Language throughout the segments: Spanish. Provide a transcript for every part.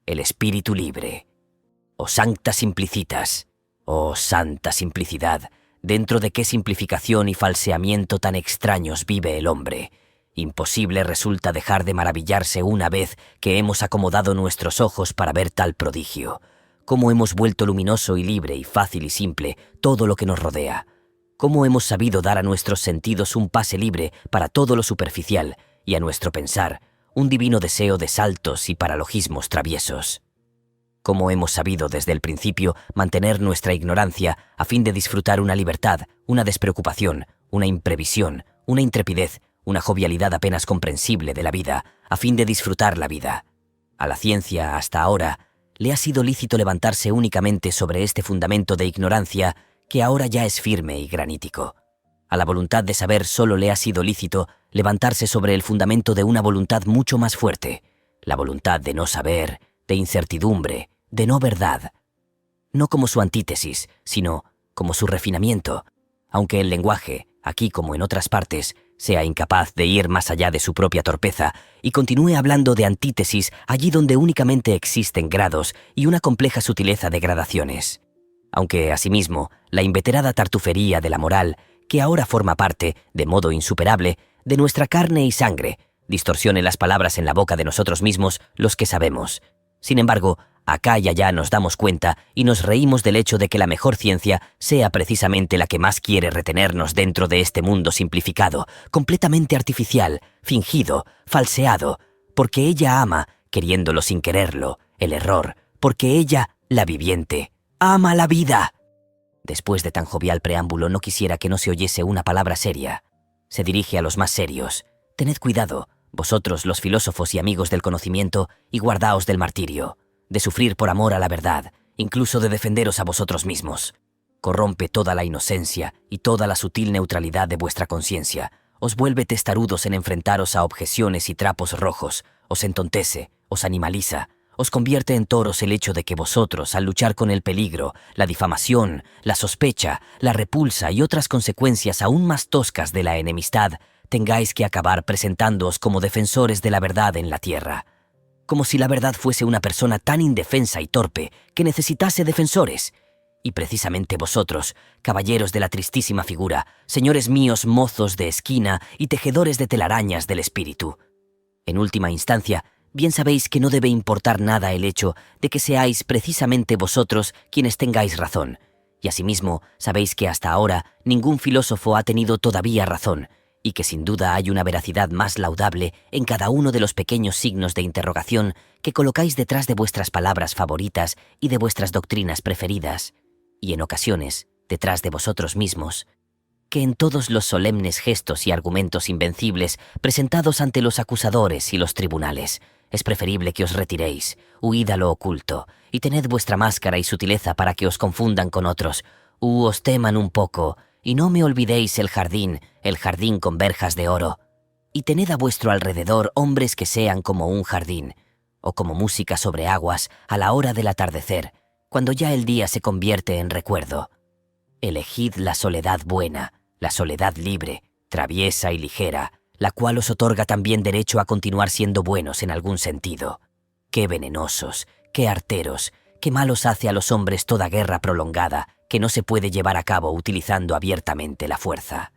el espíritu libre. O sancta simplicitas, oh santa simplicidad, dentro de qué simplificación y falseamiento tan extraños vive el hombre. Imposible resulta dejar de maravillarse una vez que hemos acomodado nuestros ojos para ver tal prodigio. Cómo hemos vuelto luminoso y libre y fácil y simple todo lo que nos rodea. Cómo hemos sabido dar a nuestros sentidos un pase libre para todo lo superficial y a nuestro pensar un divino deseo de saltos y paralogismos traviesos. Cómo hemos sabido desde el principio mantener nuestra ignorancia a fin de disfrutar una libertad, una despreocupación, una imprevisión, una intrepidez, una jovialidad apenas comprensible de la vida, a fin de disfrutar la vida. A la ciencia, hasta ahora, le ha sido lícito levantarse únicamente sobre este fundamento de ignorancia que ahora ya es firme y granítico. A la voluntad de saber solo le ha sido lícito levantarse sobre el fundamento de una voluntad mucho más fuerte, la voluntad de no saber, de incertidumbre, de no verdad. No como su antítesis, sino como su refinamiento, aunque el lenguaje, aquí como en otras partes, sea incapaz de ir más allá de su propia torpeza y continúe hablando de antítesis allí donde únicamente existen grados y una compleja sutileza de gradaciones. Aunque, asimismo, la inveterada tartufería de la moral, que ahora forma parte, de modo insuperable, de nuestra carne y sangre, distorsione las palabras en la boca de nosotros mismos, los que sabemos. Sin embargo, acá y allá nos damos cuenta y nos reímos del hecho de que la mejor ciencia sea precisamente la que más quiere retenernos dentro de este mundo simplificado, completamente artificial, fingido, falseado, porque ella ama, queriéndolo sin quererlo, el error, porque ella, la viviente, ama la vida. Después de tan jovial preámbulo, no quisiera que no se oyese una palabra seria. Se dirige a los más serios. Tened cuidado, vosotros los filósofos y amigos del conocimiento, y guardaos del martirio, de sufrir por amor a la verdad, incluso de defenderos a vosotros mismos. Corrompe toda la inocencia y toda la sutil neutralidad de vuestra conciencia, os vuelve testarudos en enfrentaros a objeciones y trapos rojos, os entontece, os animaliza, os convierte en toros el hecho de que vosotros, al luchar con el peligro, la difamación, la sospecha, la repulsa y otras consecuencias aún más toscas de la enemistad, tengáis que acabar presentándoos como defensores de la verdad en la tierra. Como si la verdad fuese una persona tan indefensa y torpe que necesitase defensores. Y precisamente vosotros, caballeros de la tristísima figura, señores míos mozos de esquina y tejedores de telarañas del espíritu. En última instancia, bien sabéis que no debe importar nada el hecho de que seáis precisamente vosotros quienes tengáis razón, y asimismo sabéis que hasta ahora ningún filósofo ha tenido todavía razón, y que sin duda hay una veracidad más laudable en cada uno de los pequeños signos de interrogación que colocáis detrás de vuestras palabras favoritas y de vuestras doctrinas preferidas, y en ocasiones detrás de vosotros mismos, que en todos los solemnes gestos y argumentos invencibles presentados ante los acusadores y los tribunales. Es preferible que os retiréis, huid a lo oculto, y tened vuestra máscara y sutileza para que os confundan con otros, os teman un poco, y no me olvidéis el jardín con verjas de oro, y tened a vuestro alrededor hombres que sean como un jardín, o como música sobre aguas a la hora del atardecer, cuando ya el día se convierte en recuerdo. Elegid la soledad buena, la soledad libre, traviesa y ligera, la cual os otorga también derecho a continuar siendo buenos en algún sentido. Qué venenosos, qué arteros, qué malos hace a los hombres toda guerra prolongada que no se puede llevar a cabo utilizando abiertamente la fuerza.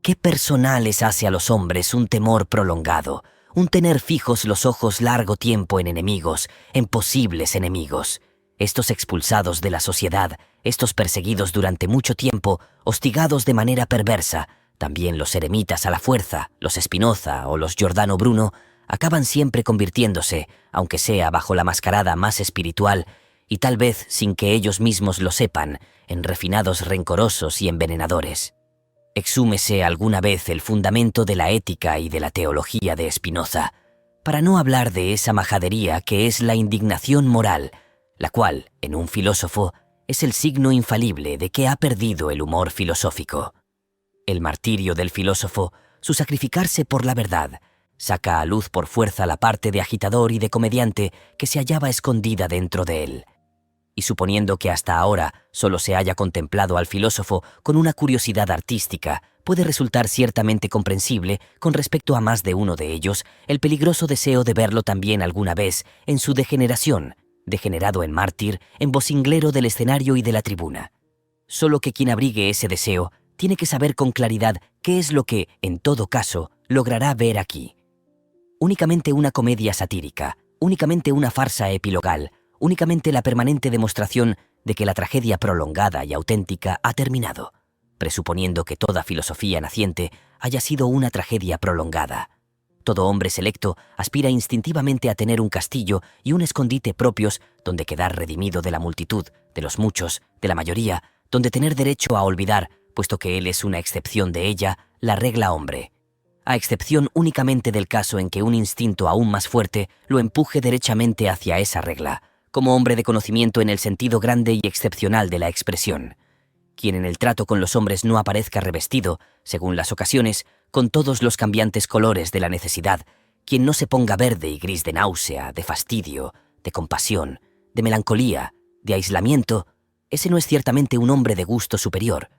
Qué personales hace a los hombres un temor prolongado, un tener fijos los ojos largo tiempo en enemigos, en posibles enemigos. Estos expulsados de la sociedad, estos perseguidos durante mucho tiempo, hostigados de manera perversa, también los eremitas a la fuerza, los Spinoza o los Giordano Bruno, acaban siempre convirtiéndose, aunque sea bajo la mascarada más espiritual, y tal vez sin que ellos mismos lo sepan, en refinados rencorosos y envenenadores. Exhúmese alguna vez el fundamento de la ética y de la teología de Spinoza, para no hablar de esa majadería que es la indignación moral, la cual, en un filósofo, es el signo infalible de que ha perdido el humor filosófico. El martirio del filósofo, su sacrificarse por la verdad, saca a luz por fuerza la parte de agitador y de comediante que se hallaba escondida dentro de él. Y suponiendo que hasta ahora solo se haya contemplado al filósofo con una curiosidad artística, puede resultar ciertamente comprensible, con respecto a más de uno de ellos, el peligroso deseo de verlo también alguna vez en su degeneración, degenerado en mártir, en vocinglero del escenario y de la tribuna. Solo que quien abrigue ese deseo tiene que saber con claridad qué es lo que, en todo caso, logrará ver aquí. Únicamente una comedia satírica, únicamente una farsa epilogal, únicamente la permanente demostración de que la tragedia prolongada y auténtica ha terminado, presuponiendo que toda filosofía naciente haya sido una tragedia prolongada. Todo hombre selecto aspira instintivamente a tener un castillo y un escondite propios donde quedar redimido de la multitud, de los muchos, de la mayoría, donde tener derecho a olvidar, puesto que él es una excepción de ella, la regla hombre, a excepción únicamente del caso en que un instinto aún más fuerte lo empuje derechamente hacia esa regla, como hombre de conocimiento en el sentido grande y excepcional de la expresión. Quien en el trato con los hombres no aparezca revestido, según las ocasiones, con todos los cambiantes colores de la necesidad, quien no se ponga verde y gris de náusea, de fastidio, de compasión, de melancolía, de aislamiento, ese no es ciertamente un hombre de gusto superior,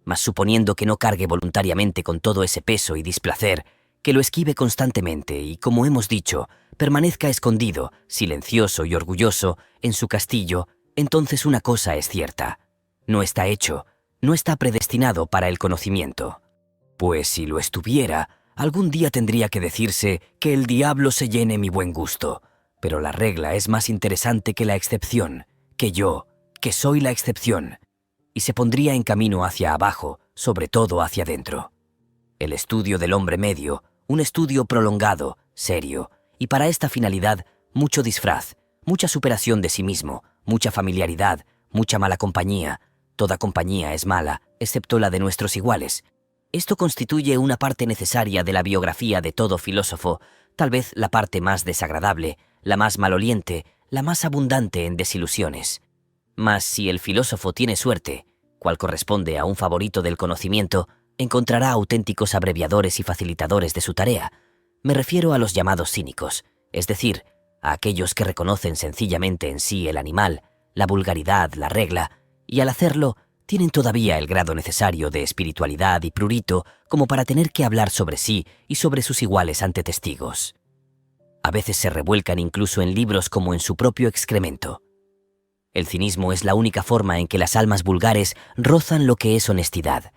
mas suponiendo que no cargue voluntariamente con todo ese peso y displacer, que lo esquive constantemente y, como hemos dicho, permanezca escondido, silencioso y orgulloso, en su castillo, entonces una cosa es cierta: no está hecho, no está predestinado para el conocimiento. Pues si lo estuviera, algún día tendría que decirse que el diablo se llene mi buen gusto, pero la regla es más interesante que la excepción, que yo, que soy la excepción, y se pondría en camino hacia abajo, sobre todo hacia dentro. El estudio del hombre medio, un estudio prolongado, serio, y para esta finalidad mucho disfraz, mucha superación de sí mismo, mucha familiaridad, mucha mala compañía. Toda compañía es mala, excepto la de nuestros iguales. Esto constituye una parte necesaria de la biografía de todo filósofo, tal vez la parte más desagradable, la más maloliente, la más abundante en desilusiones. Mas si el filósofo tiene suerte, cual corresponde a un favorito del conocimiento, encontrará auténticos abreviadores y facilitadores de su tarea. Me refiero a los llamados cínicos, es decir, a aquellos que reconocen sencillamente en sí el animal, la vulgaridad, la regla, y al hacerlo tienen todavía el grado necesario de espiritualidad y prurito como para tener que hablar sobre sí y sobre sus iguales ante testigos. A veces se revuelcan incluso en libros como en su propio excremento. El cinismo es la única forma en que las almas vulgares rozan lo que es honestidad,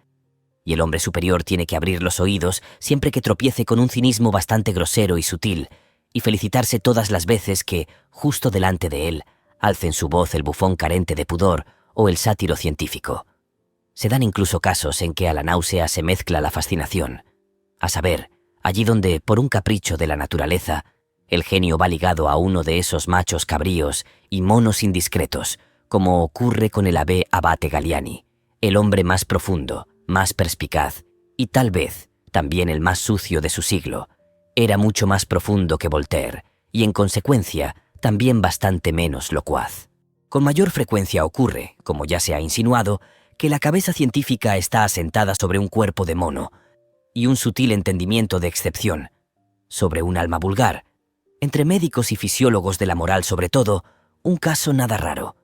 y el hombre superior tiene que abrir los oídos siempre que tropiece con un cinismo bastante grosero y sutil, y felicitarse todas las veces que, justo delante de él, alcen su voz el bufón carente de pudor o el sátiro científico. Se dan incluso casos en que a la náusea se mezcla la fascinación, a saber, allí donde, por un capricho de la naturaleza, el genio va ligado a uno de esos machos cabríos y monos indiscretos, como ocurre con el abbé Abate Galiani, el hombre más profundo, más perspicaz, y tal vez también el más sucio de su siglo. Era mucho más profundo que Voltaire, y en consecuencia también bastante menos locuaz. Con mayor frecuencia ocurre, como ya se ha insinuado, que la cabeza científica está asentada sobre un cuerpo de mono, y un sutil entendimiento de excepción, sobre un alma vulgar. Entre médicos y fisiólogos de la moral sobre todo, un caso nada raro.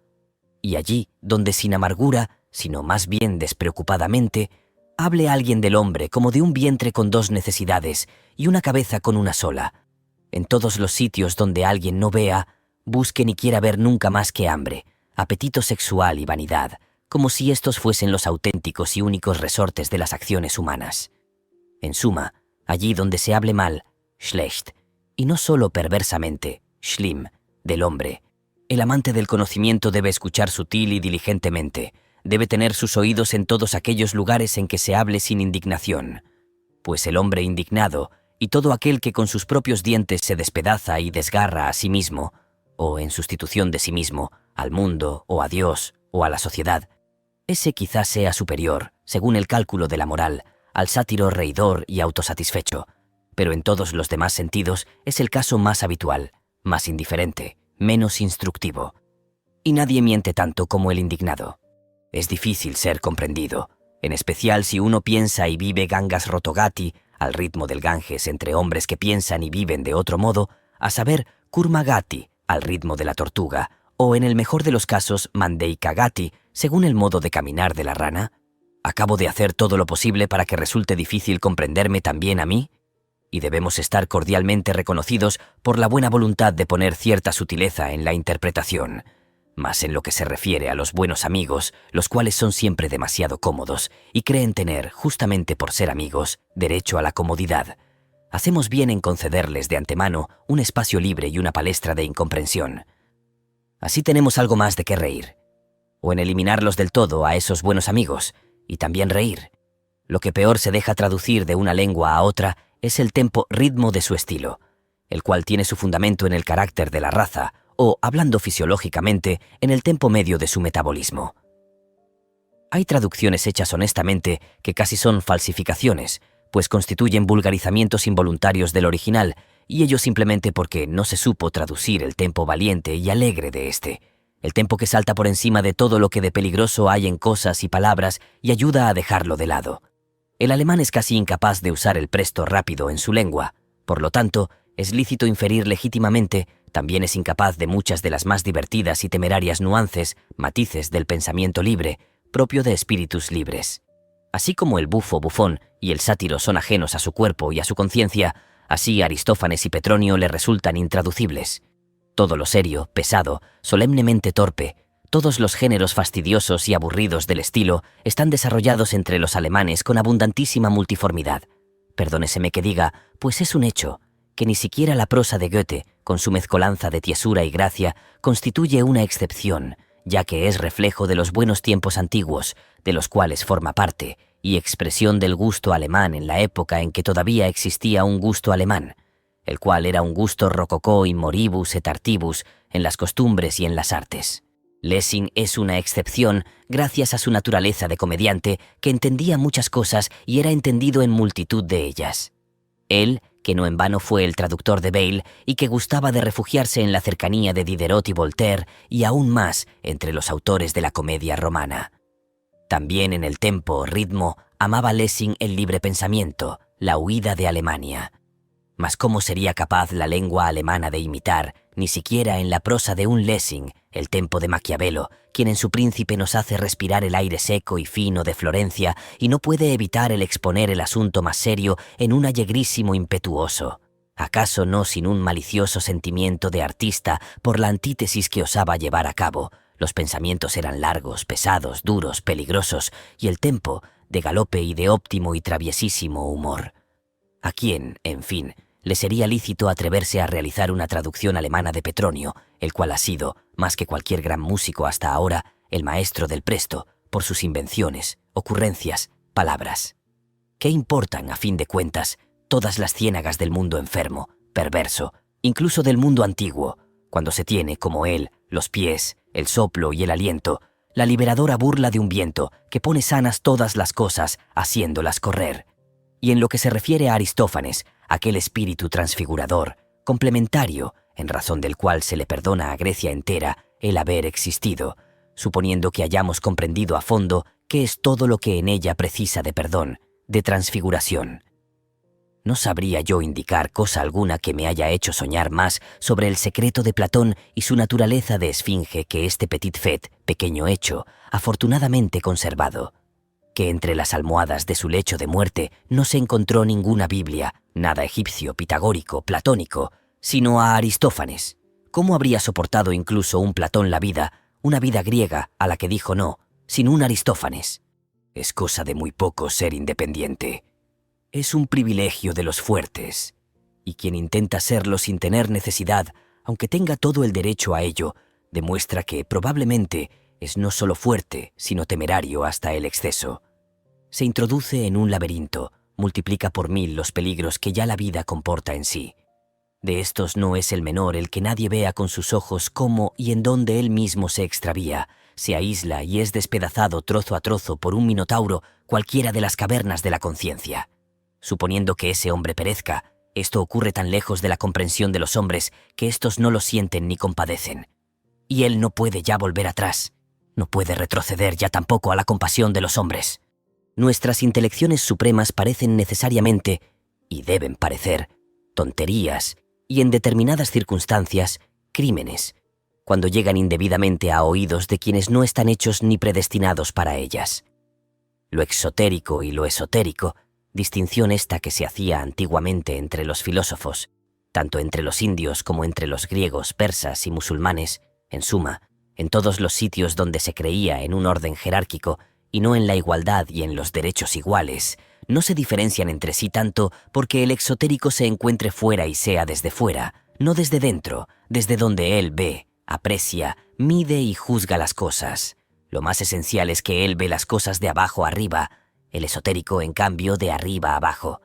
Y allí, donde sin amargura, sino más bien despreocupadamente, hable alguien del hombre como de un vientre con dos necesidades y una cabeza con una sola. En todos los sitios donde alguien no vea, busque ni quiera ver nunca más que hambre, apetito sexual y vanidad, como si estos fuesen los auténticos y únicos resortes de las acciones humanas. En suma, allí donde se hable mal, schlecht, y no solo perversamente, schlimm, del hombre, el amante del conocimiento debe escuchar sutil y diligentemente, debe tener sus oídos en todos aquellos lugares en que se hable sin indignación, pues el hombre indignado y todo aquel que con sus propios dientes se despedaza y desgarra a sí mismo, o en sustitución de sí mismo, al mundo, o a Dios, o a la sociedad, ese quizás sea superior, según el cálculo de la moral, al sátiro reidor y autosatisfecho, pero en todos los demás sentidos es el caso más habitual, más indiferente, menos instructivo. Y nadie miente tanto como el indignado. Es difícil ser comprendido, en especial si uno piensa y vive Gangas Rotogati, al ritmo del Ganges entre hombres que piensan y viven de otro modo, a saber, Kurmagati, al ritmo de la tortuga, o en el mejor de los casos, Mandeikagati, según el modo de caminar de la rana. ¿Acabo de hacer todo lo posible para que resulte difícil comprenderme también a mí? y debemos estar cordialmente reconocidos por la buena voluntad de poner cierta sutileza en la interpretación. Mas en lo que se refiere a los buenos amigos, los cuales son siempre demasiado cómodos y creen tener, justamente por ser amigos, derecho a la comodidad, hacemos bien en concederles de antemano un espacio libre y una palestra de incomprensión. Así tenemos algo más de qué reír, o en eliminarlos del todo a esos buenos amigos, y también reír. Lo que peor se deja traducir de una lengua a otra es el tempo ritmo de su estilo, el cual tiene su fundamento en el carácter de la raza, o, hablando fisiológicamente, en el tempo medio de su metabolismo. Hay traducciones hechas honestamente que casi son falsificaciones, pues constituyen vulgarizamientos involuntarios del original, y ello simplemente porque no se supo traducir el tempo valiente y alegre de este, el tempo que salta por encima de todo lo que de peligroso hay en cosas y palabras y ayuda a dejarlo de lado. El alemán es casi incapaz de usar el presto rápido en su lengua, por lo tanto, es lícito inferir legítimamente, también es incapaz de muchas de las más divertidas y temerarias nuances, matices del pensamiento libre, propio de espíritus libres. Así como el bufo bufón y el sátiro son ajenos a su cuerpo y a su conciencia, así Aristófanes y Petronio le resultan intraducibles. Todo lo serio, pesado, solemnemente torpe, todos los géneros fastidiosos y aburridos del estilo están desarrollados entre los alemanes con abundantísima multiformidad. Perdóneseme que diga, pues es un hecho, que ni siquiera la prosa de Goethe, con su mezcolanza de tiesura y gracia, constituye una excepción, ya que es reflejo de los buenos tiempos antiguos, de los cuales forma parte, y expresión del gusto alemán en la época en que todavía existía un gusto alemán, el cual era un gusto rococó in moribus et artibus en las costumbres y en las artes. Lessing es una excepción gracias a su naturaleza de comediante que entendía muchas cosas y era entendido en multitud de ellas. Él, que no en vano fue el traductor de Bayle y que gustaba de refugiarse en la cercanía de Diderot y Voltaire y aún más entre los autores de la comedia romana. También en el tempo, ritmo, amaba Lessing el libre pensamiento, la huida de Alemania. Mas ¿cómo sería capaz la lengua alemana de imitar, ni siquiera en la prosa de un Lessing, el tempo de Maquiavelo, quien en su Príncipe nos hace respirar el aire seco y fino de Florencia y no puede evitar el exponer el asunto más serio en un allegrísimo impetuoso? ¿Acaso no sin un malicioso sentimiento de artista por la antítesis que osaba llevar a cabo? Los pensamientos eran largos, pesados, duros, peligrosos, y el tempo de galope y de óptimo y traviesísimo humor. ¿A quién, en fin, le sería lícito atreverse a realizar una traducción alemana de Petronio, el cual ha sido, más que cualquier gran músico hasta ahora, el maestro del presto, por sus invenciones, ocurrencias, palabras? ¿Qué importan, a fin de cuentas, todas las ciénagas del mundo enfermo, perverso, incluso del mundo antiguo, cuando se tiene, como él, los pies, el soplo y el aliento, la liberadora burla de un viento que pone sanas todas las cosas, haciéndolas correr? Y en lo que se refiere a Aristófanes, aquel espíritu transfigurador, complementario, en razón del cual se le perdona a Grecia entera el haber existido, suponiendo que hayamos comprendido a fondo qué es todo lo que en ella precisa de perdón, de transfiguración. No sabría yo indicar cosa alguna que me haya hecho soñar más sobre el secreto de Platón y su naturaleza de esfinge que este petit fait, pequeño hecho, afortunadamente conservado, que entre las almohadas de su lecho de muerte no se encontró ninguna Biblia, nada egipcio, pitagórico, platónico, sino a Aristófanes. ¿Cómo habría soportado incluso un Platón la vida, una vida griega a la que dijo no, sin un Aristófanes? Es cosa de muy poco ser independiente. Es un privilegio de los fuertes, y quien intenta serlo sin tener necesidad, aunque tenga todo el derecho a ello, demuestra que probablemente es no solo fuerte, sino temerario hasta el exceso. Se introduce en un laberinto, multiplica por 1000 los peligros que ya la vida comporta en sí. De estos no es el menor el que nadie vea con sus ojos cómo y en dónde él mismo se extravía, se aísla y es despedazado trozo a trozo por un minotauro cualquiera de las cavernas de la conciencia. Suponiendo que ese hombre perezca, esto ocurre tan lejos de la comprensión de los hombres que éstos no lo sienten ni compadecen. Y él no puede ya volver atrás, no puede retroceder ya tampoco a la compasión de los hombres. Nuestras intelecciones supremas parecen necesariamente, y deben parecer, tonterías, y en determinadas circunstancias, crímenes, cuando llegan indebidamente a oídos de quienes no están hechos ni predestinados para ellas. Lo exotérico y lo esotérico, distinción esta que se hacía antiguamente entre los filósofos, tanto entre los indios como entre los griegos, persas y musulmanes, en suma, en todos los sitios donde se creía en un orden jerárquico y no en la igualdad y en los derechos iguales, no se diferencian entre sí tanto porque el exotérico se encuentre fuera y sea desde fuera, no desde dentro, desde donde él ve, aprecia, mide y juzga las cosas. Lo más esencial es que él ve las cosas de abajo arriba, el esotérico, en cambio, de arriba abajo.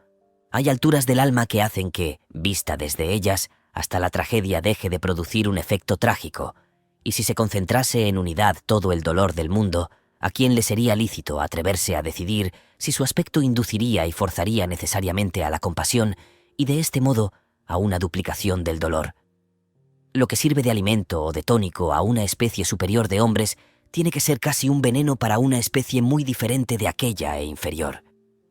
Hay alturas del alma que hacen que, vista desde ellas, hasta la tragedia deje de producir un efecto trágico, y si se concentrase en unidad todo el dolor del mundo, ¿a quién le sería lícito atreverse a decidir si su aspecto induciría y forzaría necesariamente a la compasión y de este modo a una duplicación del dolor? Lo que sirve de alimento o de tónico a una especie superior de hombres tiene que ser casi un veneno para una especie muy diferente de aquella e inferior.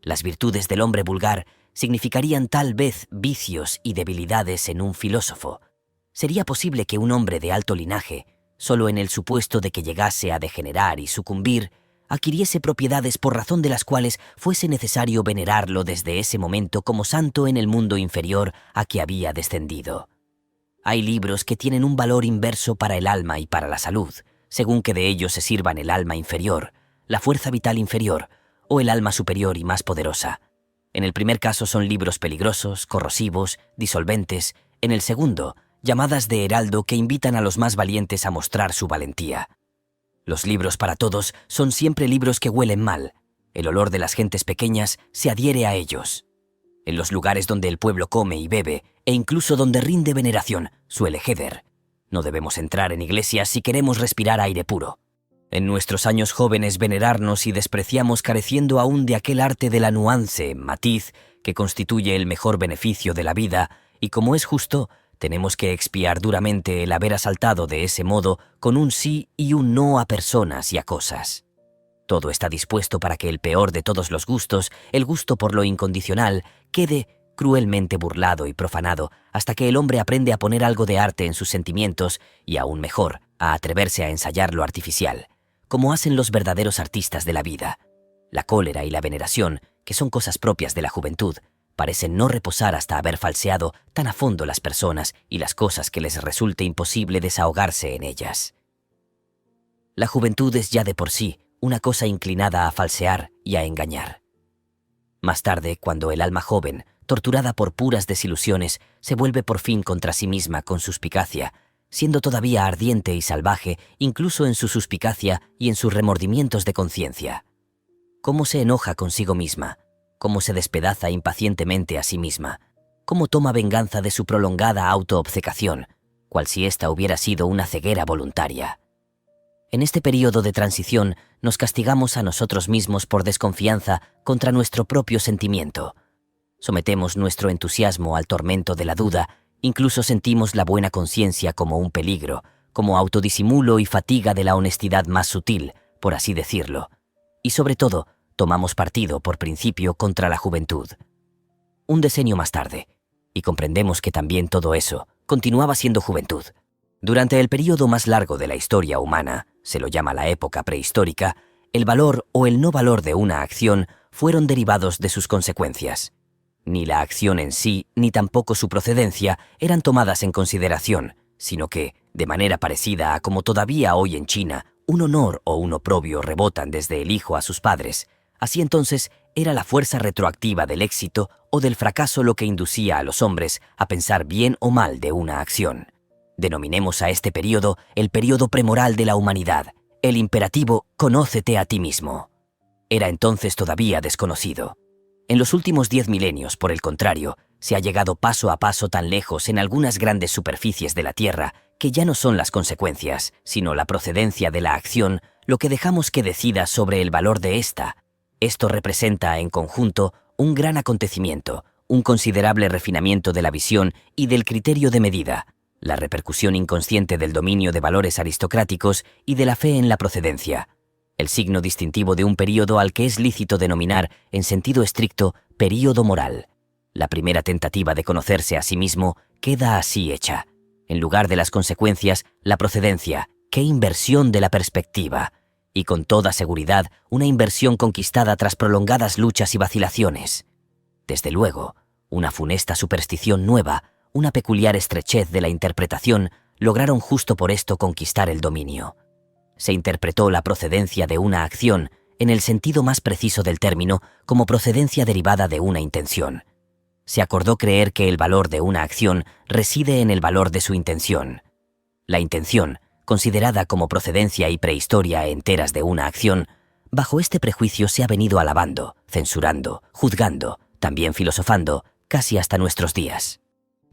Las virtudes del hombre vulgar significarían tal vez vicios y debilidades en un filósofo. Sería posible que un hombre de alto linaje, solo en el supuesto de que llegase a degenerar y sucumbir, adquiriese propiedades por razón de las cuales fuese necesario venerarlo desde ese momento como santo en el mundo inferior a que había descendido. Hay libros que tienen un valor inverso para el alma y para la salud, según que de ellos se sirvan el alma inferior, la fuerza vital inferior o el alma superior y más poderosa. En el primer caso son libros peligrosos, corrosivos, disolventes; en el segundo, llamadas de heraldo que invitan a los más valientes a mostrar su valentía. Los libros para todos son siempre libros que huelen mal. El olor de las gentes pequeñas se adhiere a ellos. En los lugares donde el pueblo come y bebe, e incluso donde rinde veneración, suele heder. No debemos entrar en iglesias si queremos respirar aire puro. En nuestros años jóvenes venerarnos y despreciamos careciendo aún de aquel arte de la nuance, matiz, que constituye el mejor beneficio de la vida, y como es justo, tenemos que expiar duramente el haber asaltado de ese modo con un sí y un no a personas y a cosas. Todo está dispuesto para que el peor de todos los gustos, el gusto por lo incondicional, quede cruelmente burlado y profanado hasta que el hombre aprende a poner algo de arte en sus sentimientos y, aún mejor, a atreverse a ensayar lo artificial, como hacen los verdaderos artistas de la vida. La cólera y la veneración, que son cosas propias de la juventud, parecen no reposar hasta haber falseado tan a fondo las personas y las cosas que les resulte imposible desahogarse en ellas. La juventud es ya de por sí una cosa inclinada a falsear y a engañar. Más tarde, cuando el alma joven, torturada por puras desilusiones, se vuelve por fin contra sí misma con suspicacia, siendo todavía ardiente y salvaje incluso en su suspicacia y en sus remordimientos de conciencia. Cómo se enoja consigo misma, cómo se despedaza impacientemente a sí misma, cómo toma venganza de su prolongada autoobcecación, cual si ésta hubiera sido una ceguera voluntaria. En este período de transición nos castigamos a nosotros mismos por desconfianza contra nuestro propio sentimiento. Sometemos nuestro entusiasmo al tormento de la duda, incluso sentimos la buena conciencia como un peligro, como autodisimulo y fatiga de la honestidad más sutil, por así decirlo. Y sobre todo, tomamos partido por principio contra la juventud. Un decenio más tarde, y comprendemos que también todo eso continuaba siendo juventud. Durante el período más largo de la historia humana, se lo llama la época prehistórica, el valor o el no valor de una acción fueron derivados de sus consecuencias. Ni la acción en sí, ni tampoco su procedencia eran tomadas en consideración, sino que, de manera parecida a como todavía hoy en China, un honor o un oprobio rebotan desde el hijo a sus padres, así entonces era la fuerza retroactiva del éxito o del fracaso lo que inducía a los hombres a pensar bien o mal de una acción. Denominemos a este período el período premoral de la humanidad, el imperativo «conócete a ti mismo». Era entonces todavía desconocido. En los últimos 10 milenios, por el contrario, se ha llegado paso a paso tan lejos en algunas grandes superficies de la Tierra que ya no son las consecuencias, sino la procedencia de la acción, lo que dejamos que decida sobre el valor de ésta. Esto representa, en conjunto, un gran acontecimiento, un considerable refinamiento de la visión y del criterio de medida, la repercusión inconsciente del dominio de valores aristocráticos y de la fe en la procedencia, el signo distintivo de un período al que es lícito denominar, en sentido estricto, período moral. La primera tentativa de conocerse a sí mismo queda así hecha. En lugar de las consecuencias, la procedencia. ¡Qué inversión de la perspectiva! Y con toda seguridad, una inversión conquistada tras prolongadas luchas y vacilaciones. Desde luego, una funesta superstición nueva, una peculiar estrechez de la interpretación, lograron justo por esto conquistar el dominio. Se interpretó la procedencia de una acción, en el sentido más preciso del término, como procedencia derivada de una intención. Se acordó creer que el valor de una acción reside en el valor de su intención. La intención, considerada como procedencia y prehistoria enteras de una acción, bajo este prejuicio se ha venido alabando, censurando, juzgando, también filosofando, casi hasta nuestros días.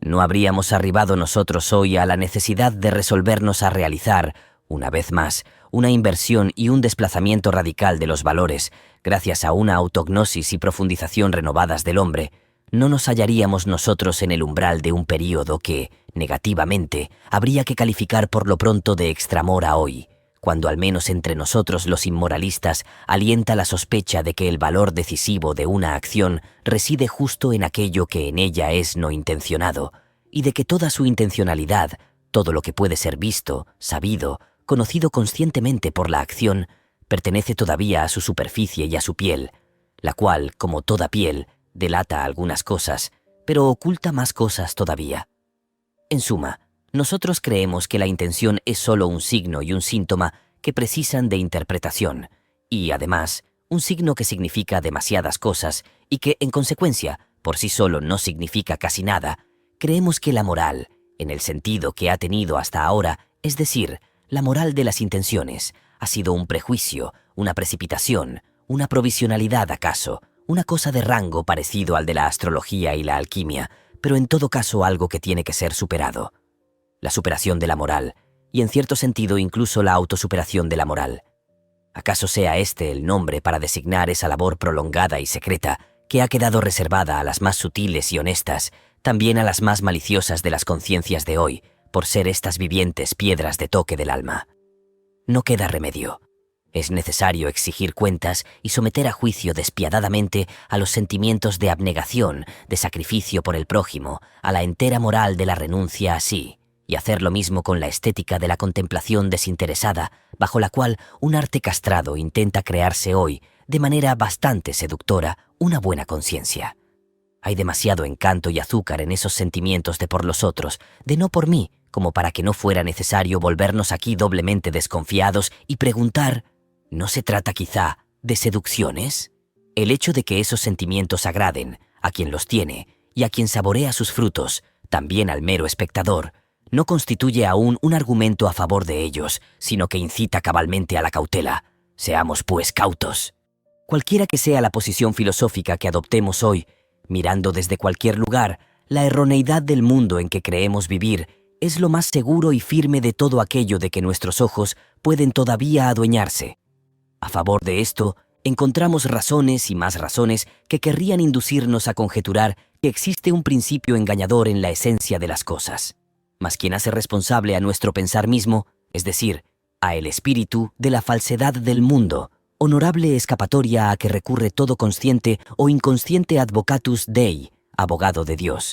¿No habríamos arribado nosotros hoy a la necesidad de resolvernos a realizar, una vez más, una inversión y un desplazamiento radical de los valores, gracias a una autognosis y profundización renovadas del hombre? ¿No nos hallaríamos nosotros en el umbral de un período que, negativamente, habría que calificar por lo pronto de extramor a hoy, cuando al menos entre nosotros los inmoralistas alienta la sospecha de que el valor decisivo de una acción reside justo en aquello que en ella es no intencionado, y de que toda su intencionalidad, todo lo que puede ser visto, sabido, conocido conscientemente por la acción, pertenece todavía a su superficie y a su piel, la cual, como toda piel, delata algunas cosas, pero oculta más cosas todavía? En suma, nosotros creemos que la intención es sólo un signo y un síntoma que precisan de interpretación, y además, un signo que significa demasiadas cosas y que, en consecuencia, por sí solo no significa casi nada. Creemos que la moral, en el sentido que ha tenido hasta ahora, es decir, la moral de las intenciones, ha sido un prejuicio, una precipitación, una provisionalidad acaso, una cosa de rango parecido al de la astrología y la alquimia, pero en todo caso algo que tiene que ser superado. La superación de la moral, y en cierto sentido incluso la autosuperación de la moral. ¿Acaso sea este el nombre para designar esa labor prolongada y secreta que ha quedado reservada a las más sutiles y honestas, también a las más maliciosas de las conciencias de hoy, por ser estas vivientes piedras de toque del alma? No queda remedio. Es necesario exigir cuentas y someter a juicio despiadadamente a los sentimientos de abnegación, de sacrificio por el prójimo, a la entera moral de la renuncia a sí, y hacer lo mismo con la estética de la contemplación desinteresada, bajo la cual un arte castrado intenta crearse hoy, de manera bastante seductora, una buena conciencia. Hay demasiado encanto y azúcar en esos sentimientos de por los otros, de no por mí, como para que no fuera necesario volvernos aquí doblemente desconfiados y preguntar: ¿no se trata quizá de seducciones? El hecho de que esos sentimientos agraden a quien los tiene y a quien saborea sus frutos, también al mero espectador, no constituye aún un argumento a favor de ellos, sino que incita cabalmente a la cautela. Seamos, pues, cautos. Cualquiera que sea la posición filosófica que adoptemos hoy, mirando desde cualquier lugar, la erroneidad del mundo en que creemos vivir es lo más seguro y firme de todo aquello de que nuestros ojos pueden todavía adueñarse. A favor de esto, encontramos razones y más razones que querrían inducirnos a conjeturar que existe un principio engañador en la esencia de las cosas. Mas quien hace responsable a nuestro pensar mismo, es decir, a el espíritu, de la falsedad del mundo, honorable escapatoria a que recurre todo consciente o inconsciente advocatus Dei, abogado de Dios.